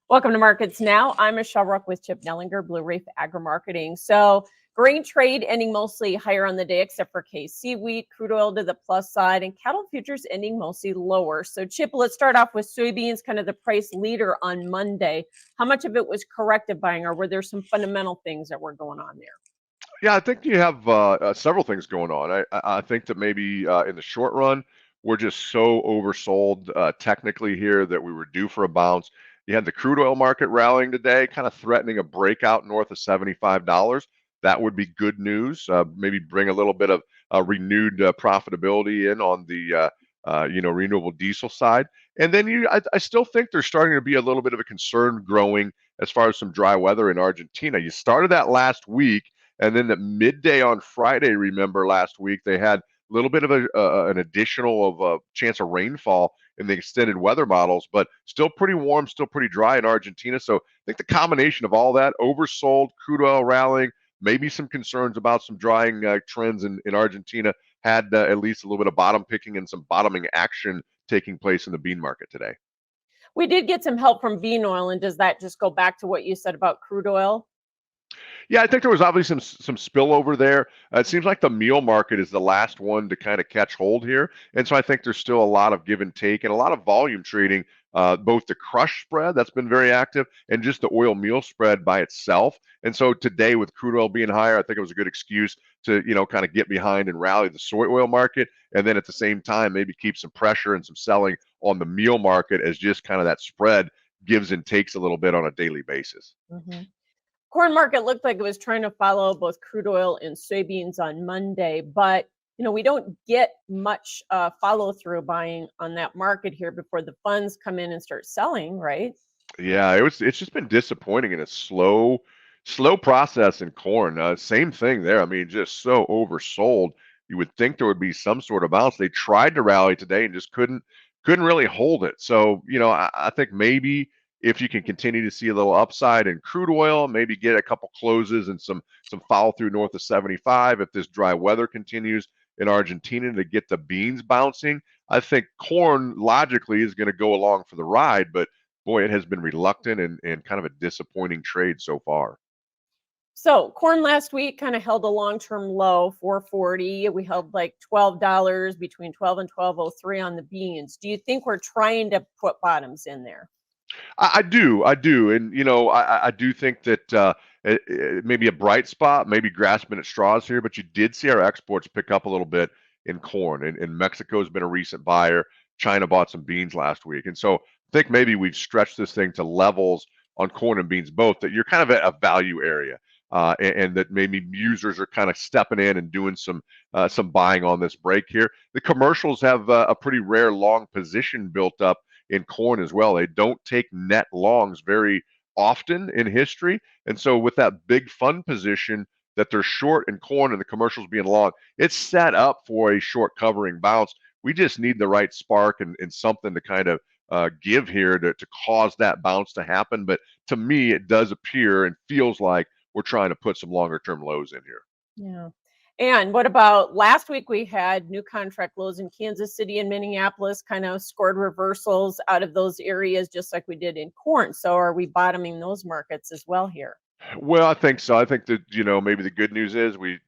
Welcome to Markets Now. I'm Michelle Rook with Chip Nellinger, Blue Reef Agri-Marketing. So grain trade ending mostly higher on the day, except for KC wheat, crude oil to the plus side, and cattle futures ending mostly lower. So Chip, let's start off with soybeans, kind of the price leader on Monday. How much of it was corrective buying, or were there some fundamental things that were going on there? Yeah, I think you have several things going on. I think that maybe in the short run, we're just so oversold technically here that we were due for a bounce. You had the crude oil market rallying today, kind of threatening a breakout north of $75. That would be good news. Maybe bring a little bit of renewed profitability in on the renewable diesel side. And then I still think there's starting to be a little bit of a concern growing as far as some dry weather in Argentina. You started that last week. And then at midday on Friday, remember last week, they had a little bit of an additional of a chance of rainfall in the extended weather models, but still pretty warm, still pretty dry in Argentina. So I think the combination of all that, oversold, crude oil rallying, maybe some concerns about some drying trends in Argentina, had at least a little bit of bottom picking and some bottoming action taking place in the bean market today. We did get some help from bean oil, and does that just go back to what you said about crude oil? Yeah, I think there was obviously some spillover there. It seems like the meal market is the last one to kind of catch hold here, and so I think there's still a lot of give and take and a lot of volume trading. Both the crush spread that's been very active and just the oil meal spread by itself. And so today, with crude oil being higher, I think it was a good excuse to kind of get behind and rally the soy oil market, and then at the same time maybe keep some pressure and some selling on the meal market as just kind of that spread gives and takes a little bit on a daily basis. Mm-hmm. Corn market looked like it was trying to follow both crude oil and soybeans on Monday, but we don't get much follow through buying on that market here before the funds come in and start selling, right? Yeah, it's just been disappointing and a slow process in corn. Same thing there. I mean, just so oversold. You would think there would be some sort of bounce. They tried to rally today and just couldn't really hold it. So, I think maybe if you can continue to see a little upside in crude oil, maybe get a couple closes and some follow through north of 75 if this dry weather continues in Argentina to get the beans bouncing. I think corn logically is going to go along for the ride, but boy, it has been reluctant and kind of a disappointing trade so far. So corn last week kind of held a long-term low, 440. We held like $12 between 12 and 1203 on the beans. Do you think we're trying to put bottoms in there? I do, and I do think that it may be a bright spot, maybe grasping at straws here, but you did see our exports pick up a little bit in corn, and Mexico's been a recent buyer. China bought some beans last week, and so I think maybe we've stretched this thing to levels on corn and beans both that you're kind of at a value area. And that maybe users are kind of stepping in and doing some buying on this break here. The commercials have a pretty rare long position built up in corn as well. They don't take net longs very often in history. And so with that big fund position that they're short in corn and the commercials being long, it's set up for a short covering bounce. We just need the right spark and something to kind of give here to cause that bounce to happen. But to me, it does appear and feels like we're trying to put some longer term lows in here. Yeah. And what about last week? We had new contract lows in Kansas City and Minneapolis, kind of scored reversals out of those areas, just like we did in corn. So are we bottoming those markets as well here? Well, I think so. I think that, maybe the good news is we,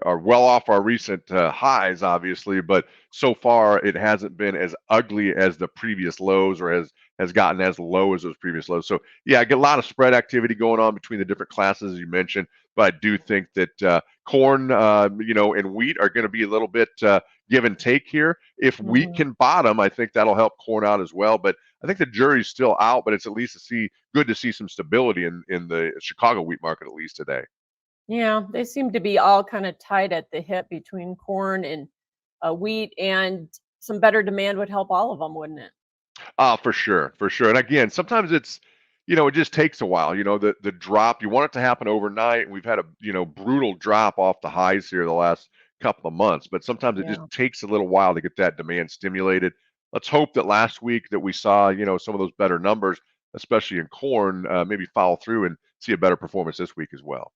are well off our recent highs, obviously, but so far it hasn't been as ugly as the previous lows or has gotten as low as those previous lows. So yeah, I get a lot of spread activity going on between the different classes as you mentioned, but I do think that corn, and wheat are going to be a little bit give and take here. If wheat Mhm. can bottom, I think that'll help corn out as well. But I think the jury's still out, but it's at least good to see some stability in the Chicago wheat market at least today. Yeah, they seem to be all kind of tied at the hip between corn and wheat, and some better demand would help all of them, wouldn't it? For sure, for sure. And again, sometimes it just takes a while. The drop, you want it to happen overnight. And we've had a, brutal drop off the highs here the last couple of months, but sometimes it just Yeah. takes a little while to get that demand stimulated. Let's hope that last week that we saw, some of those better numbers, especially in corn, maybe follow through and see a better performance this week as well.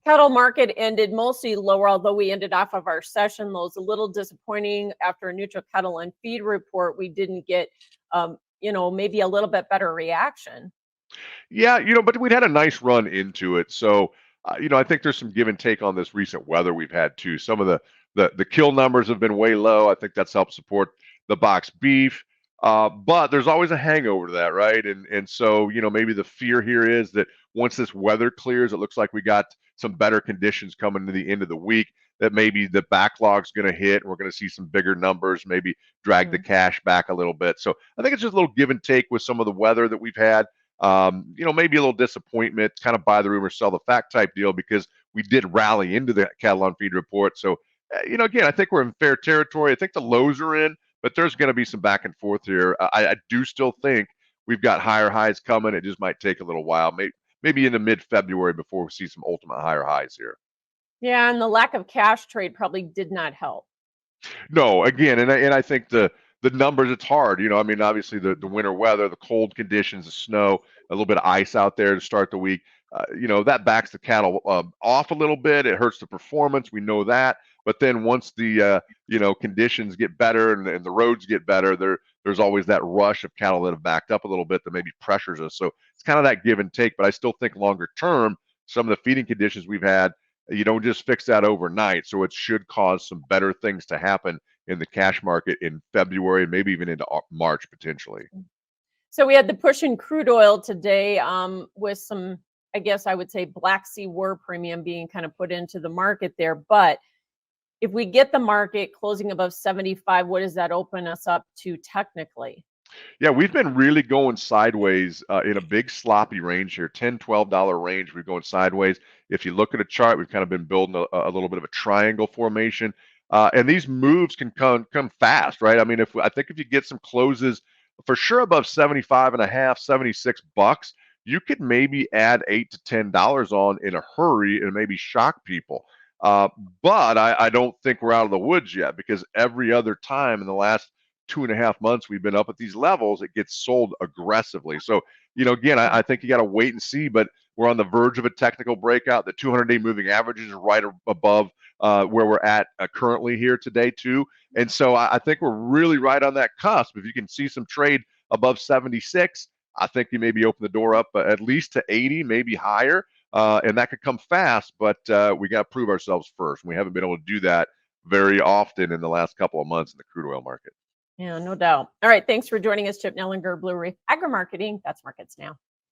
Cattle market ended mostly lower, although we ended off of our session lows. A little disappointing after a neutral cattle and feed report. We didn't get maybe a little bit better reaction. Yeah, but we'd had a nice run into it. So, I think there's some give and take on this recent weather we've had too. Some of the kill numbers have been way low. I think that's helped support the box beef. But there's always a hangover to that, right? And so, maybe the fear here is that once this weather clears, it looks like we got some better conditions coming to the end of the week, that maybe the backlog's going to hit and we're going to see some bigger numbers, maybe drag the Mhm. cash back a little bit. So I think it's just a little give and take with some of the weather that we've had. Maybe a little disappointment, kind of buy the rumor, sell the fact type deal, because we did rally into the cattle on feed report. So, again, I think we're in fair territory. I think the lows are in, but there's going to be some back and forth here. I do still think we've got higher highs coming. It just might take a little while, maybe into mid-February before we see some ultimate higher highs here. Yeah, and the lack of cash trade probably did not help. No, again, and I think the numbers, it's hard. I mean, obviously the winter weather, the cold conditions, the snow, a little bit of ice out there to start the week. That backs the cattle off a little bit. It hurts the performance. We know that. But then once the conditions get better and the roads get better, there's always that rush of cattle that have backed up a little bit that maybe pressures us. So it's kind of that give and take. But I still think longer term, some of the feeding conditions we've had, you don't just fix that overnight. So it should cause some better things to happen in the cash market in February and maybe even into March potentially. So we had the push in crude oil today, with some, I guess I would say, Black Sea war premium being kind of put into the market there. But if we get the market closing above 75, what does that open us up to technically? Yeah, we've been really going sideways in a big sloppy range here, $10, $12 range. We're going sideways. If you look at a chart, we've kind of been building a little bit of a triangle formation. And these moves can come fast, right? I mean, I think if you get some closes for sure above 75 and a half, $76, you could maybe add $8 to $10 on in a hurry and maybe shock people. Uh, but I don't think we're out of the woods yet, because every other time in the last 2.5 months we've been up at these levels, it gets sold aggressively. So, again, I think you got to wait and see, but we're on the verge of a technical breakout. The 200-day moving average is right above where we're at currently here today too. And so I think we're really right on that cusp. If you can see some trade above 76, I think you maybe open the door up at least to 80, maybe higher. And that could come fast, but we got to prove ourselves first. We haven't been able to do that very often in the last couple of months in the crude oil market. Yeah, no doubt. All right. Thanks for joining us, Chip Nellinger, Blue Reef Agri Marketing. That's Markets Now.